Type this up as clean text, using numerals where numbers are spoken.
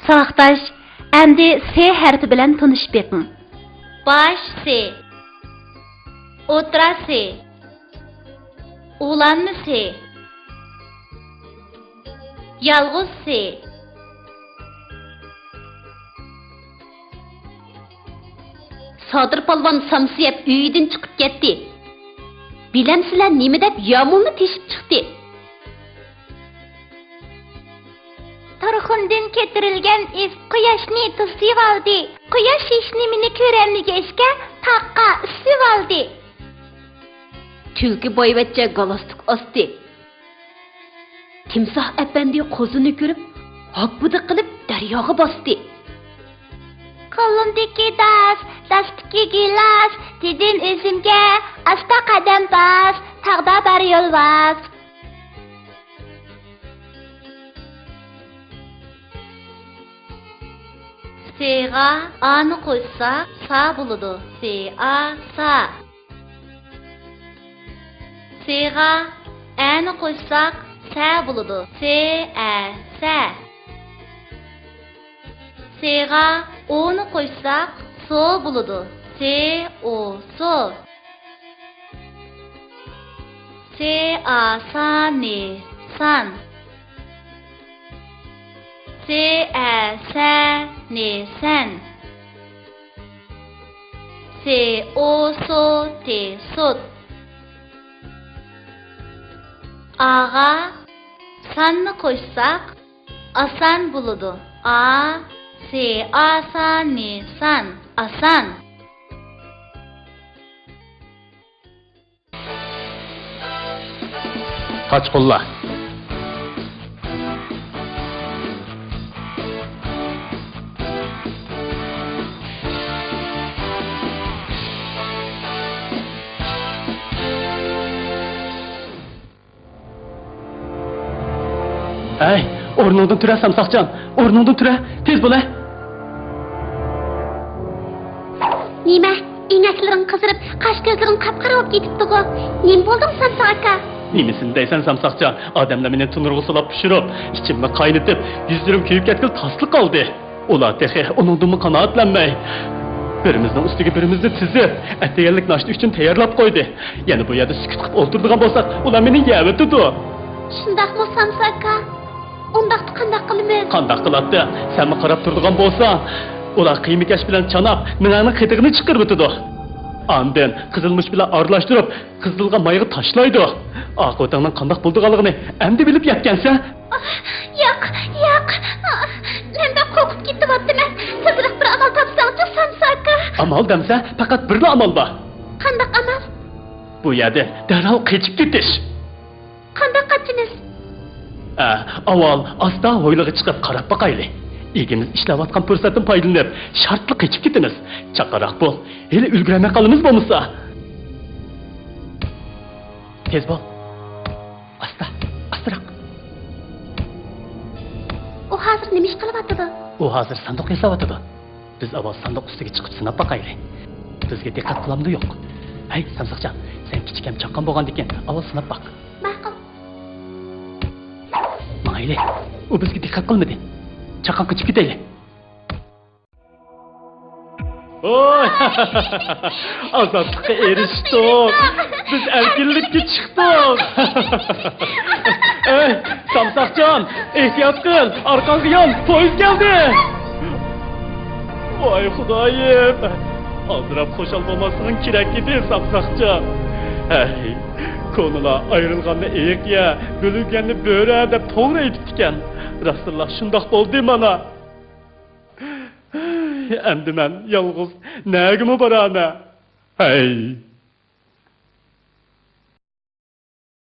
Savaştaş, endi S harfi bilan tanışıp beqing. Baş S, o'tira S, o'g'lanma S, yolg'iz S. Sodir polvon samsiyab uyidan chiqib ketdi. Bilamsizlar nima deb yomulni teshib chiqdi? Tarxundan ketirilgan is quyoshni to'sib oldi. Quyosh hech nimani ko'rolmagachga taqqa usib oldi. Tulki boyvachcha galostuk osdi. Timsoh apandi qo'zini ko'rib, hoppuda qilib daryoga bosdi. Qo'limdagi dastiki gilas, dedim o'zimga, asta qadam bas, taqda bar yo'lbas. S'ga a'ni qo'ysak, sa bo'ladi. S'a sa. S'ga a'ni qo'ysak, sa bo'ladi. S'a sa. S'ga o'ni qo'ysak, so bo'ladi. So so. S'a sa ne san. S'a sa ne sen. So so te sot. A'ga sanni qo'ysak, asan bo'ladi. S'a sa ne san. Asan. Kaç kolla. Ey, o'rningdan tura Samsoqjon, o'rningdan tura, tez bo'la. Nima? Ingaklaring qizirib, qash ko'zlaring qap-qara bo'lib ketibdi-ku. Nima bo'ldi Samsoq aka? Nimisini deysan Samsoqjon? Odamlar meni tunurg'a solib pishirib, ichimni qaynatib, yuzlarim kuyib ketgil tasliq qoldi. Ular tehi uningdan qanoatlanmay, birimizning ustiga birimizni tizib, atayyanlik nashti uchun tayyorlab qo'ydi. Yana bu yerda sukut qilib o'tiradigan bo'lsak, ular meni yevitdi. Shundaqmi Samsoq aka? Undaqni qanday qilamiz? Qanday qiladi? Senmi qarab turadigan bo'lsang, ular qiymikash bilan chanab, menani qitig'ini chiqarib o'tadi. Ondan qizilmush bilan aralashtirib, qizilga mayga tashlaydi. Oqibatning qanday bo'lganligini endi bilib yetgansan? Yo'q. Menda qo'rqib ketyapman. Tezroq bir amal topsangchi Samsoq aka. Amal demsa, faqat birla amal bor. Qanday amal? Bu yerda darhol qochib ketish. Qanday qochimiz? Avval asta hoyliga chiqib qarab boqayli. Egimiz ishlayotgan fursatdan foydalanib, shartli qochib ketamiz. Chaqaroq bo'l. Hali ulgurmay qolamiz bo'lmasa. Tez bo'l. Astroq. U hozir nima ish qilyapti? U hozir sanduq yasayapti. Biz avval sanduq ustiga chiqib sinab boqayli. Bizga diqqat qilamdi yo'q. Hey, Samsoqjon, sen kichkam chaqqan bo'lgan ekan, avval sinab boq. Ma'qul. Mayli, u bizga diqqat qilmadi. Chaqqan qochib ketayli. Oy! Azatlık'a eriştik. Biz erkinlikka chiqdik. Ey, Samsoqjon, ehtiyot qil, orqangga yon, poyezd keldi. Voy xudoyim. Aldirab qo'shal bo'lmasliging kerak edi, Samsoqjon. Ey, ko'ngli ayrilganni eyiqya, bo'lganni bo'ra deb to'g'ri aytibdi ekan. Rasululloh shundoq bo'ldi mana. Endi men yolg'iz nagimi borana? Hey!